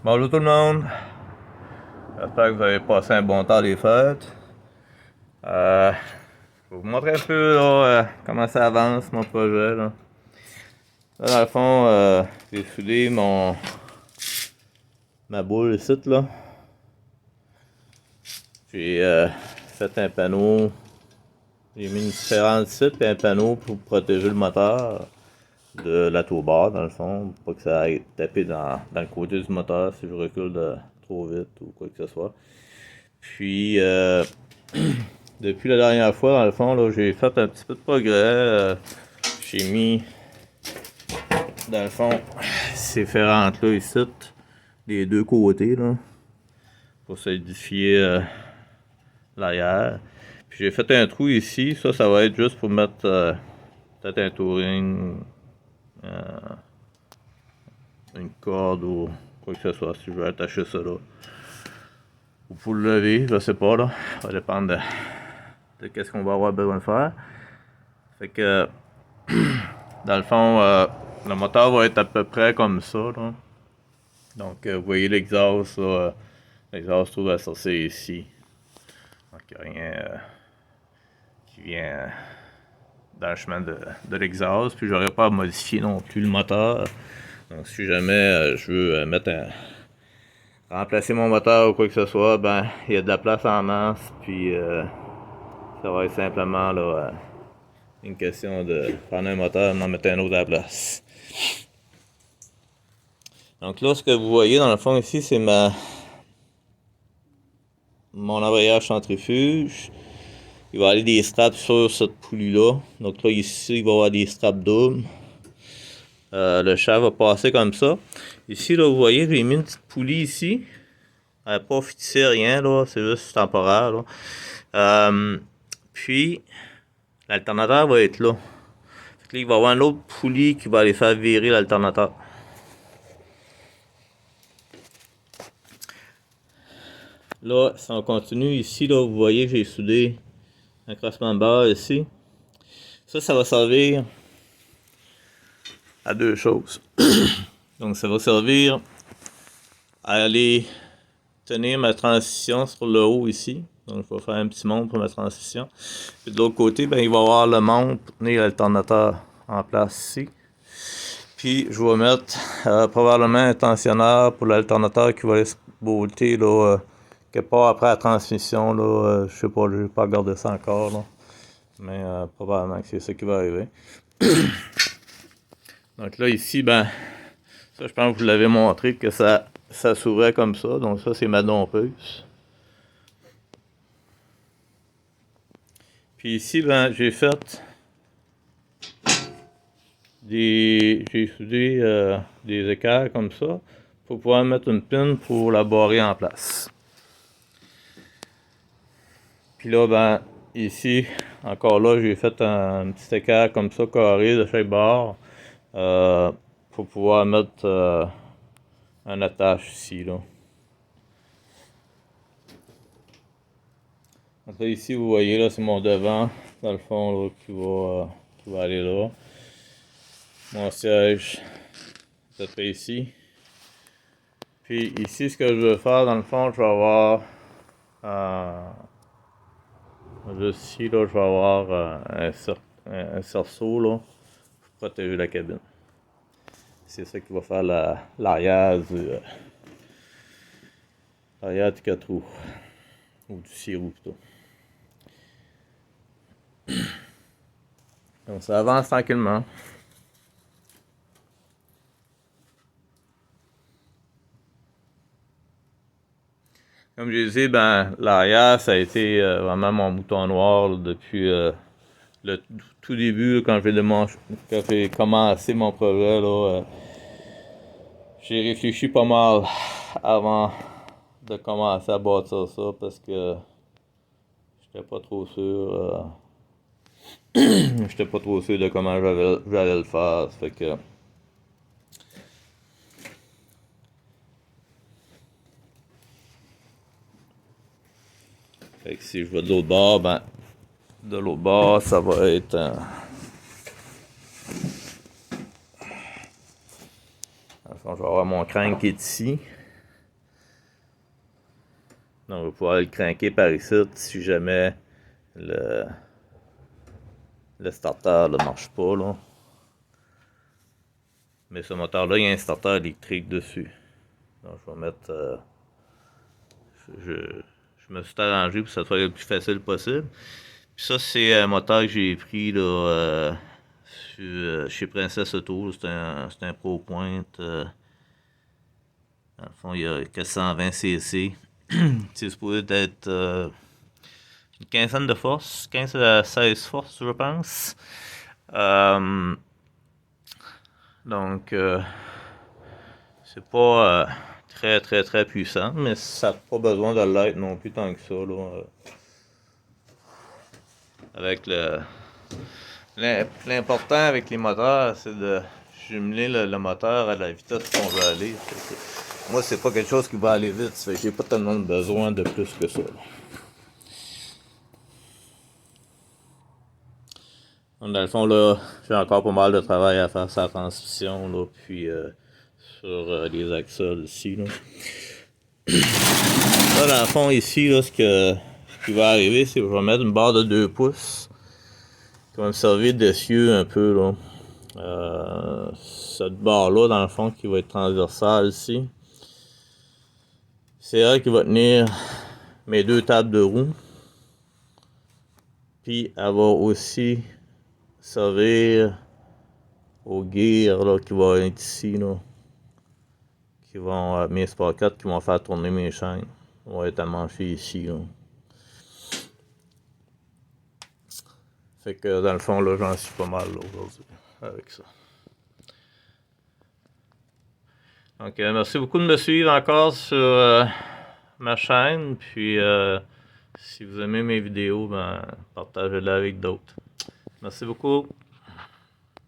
Bonjour tout le monde, j'espère que vous avez passé un bon temps des fêtes. Je vais vous montrer un peu là, comment ça avance mon projet. Là dans le fond, j'ai soudé ma boule ici là. J'ai fait un panneau, j'ai mis une différence ici et un panneau pour protéger le moteur de la tourbarre dans le fond, pour pas que ça aille taper dans le côté du moteur si je recule trop vite ou quoi que ce soit. Puis depuis la dernière fois, dans le fond, là, j'ai fait un petit peu de progrès. J'ai mis, dans le fond, ces ferrantes-là ici, des deux côtés, là, pour solidifier l'arrière. Puis j'ai fait un trou ici. Ça va être juste pour mettre peut-être un touring, une corde ou quoi que ce soit, si je veux attacher ça là. Ou pour le lever, je sais pas, là. Ça va dépendre de qu'est-ce qu'on va avoir besoin de faire. Fait que dans le fond, le moteur va être à peu près comme ça. Là. Donc, vous voyez l'exhaust, là, l'exhaust trouve à sortir ici. Donc, il n'y a rien qui vient dans le chemin de l'exhaust. Puis, j'aurais pas à modifier non plus le moteur. Donc, si jamais je veux remplacer mon moteur ou quoi que ce soit, ben, il y a de la place en masse. Puis, ça va être simplement là, une question de prendre un moteur et en mettre un autre à la place. Donc là, ce que vous voyez dans le fond ici, c'est mon embrayage centrifuge. Il va aller des straps sur cette poulie-là. Donc là, ici, il va y avoir des straps doubles. Le shaft va passer comme ça. Ici, là, vous voyez, j'ai mis une petite poulie ici. Elle n'est pas fixée, rien, là. C'est juste temporaire, là. Puis, l'alternateur va être là. Fait que là, il va y avoir une autre poulie qui va aller faire virer l'alternateur. Là, si on continue ici, là, vous voyez que j'ai soudé un crossement de barre ici. Ça va servir à deux choses. Donc, ça va servir à aller tenir ma transition sur le haut ici. Donc, je vais faire un petit monte pour ma transition. Puis de l'autre côté, ben, il va y avoir le monte pour tenir l'alternateur en place ici. Puis, je vais mettre probablement un tensionneur pour l'alternateur qui va aller se bolter là, quelque part après la transmission. Là, je sais pas, je vais pas regarder ça encore. Là. Mais probablement que c'est ça qui va arriver. Donc là, ici, ben, ça, je pense que je vous l'avais montré que ça s'ouvrait comme ça. Donc ça, c'est ma dompeuse. Puis ici, ben, j'ai soudé des équerres comme ça pour pouvoir mettre une pine pour la barrer en place. Puis là, ben, ici, encore là, j'ai fait un petit équerre comme ça, carré de chaque bord, pour pouvoir mettre un attache ici, là. Donc là, ici, vous voyez, là, c'est mon devant, dans le fond, là, qui va aller là. Mon siège, peut-être ici. Puis ici, ce que je veux faire, dans le fond, je vais avoir... juste ici, là, je vais avoir un cerceau, là, pour protéger la cabine. C'est ça qui va faire l'arrière du 4 roues. Ou du 6 roues, plutôt. Donc, ça avance tranquillement. Comme je disais, ben, l'arrière, ça a été vraiment mon mouton noir là, depuis le tout début, là, quand j'ai commencé mon projet. Là, j'ai réfléchi pas mal avant de commencer à bâtir ça parce que j'étais pas trop sûr. J'étais pas trop sûr de comment j'allais le faire. Fait que si je vais de l'autre bord, ben, de l'autre bord, ça va être enfin, je vais avoir mon crank qui est ici. Donc, on va pouvoir le cranker par ici si jamais le starter ne marche pas. Là. Mais ce moteur-là, il y a un starter électrique dessus. Donc, je vais mettre. Je me suis arrangé pour que ça soit le plus facile possible. Puis ça, c'est un moteur que j'ai pris là, chez Princess Auto. C'est un Pro Point. Dans le fond, il y a 420 cc. C'est supposé être une quinzaine de force, 15 à 16 forces, je pense. Donc, c'est pas très, très, très puissant, mais ça n'a pas besoin de l'être non plus tant que ça. Là, avec l'important avec les moteurs, c'est de jumeler le moteur à la vitesse qu'on veut aller. Moi, c'est pas quelque chose qui va aller vite, fait que j'ai pas tellement besoin de plus que ça. Là. Dans le fond, là, j'ai encore pas mal de travail à faire sur la transmission, là, puis sur les axles ici. Là. Là, dans le fond, ici, là, ce qui va arriver, c'est que je vais mettre une barre de 2 pouces qui va me servir d'essieu un peu. Là. Cette barre-là, dans le fond, qui va être transversale ici, c'est elle qui va tenir mes 2 tables de roue. Puis, elle va aussi servir au gear là, qui va être ici. Là. Qui vont mes sprockets qui vont faire tourner mes chaînes. On va être amanché ici. Là. Fait que dans le fond, là, j'en suis pas mal aujourd'hui avec ça. Donc, merci beaucoup de me suivre encore sur ma chaîne. Puis, si vous aimez mes vidéos, ben, partagez-les avec d'autres. Merci beaucoup.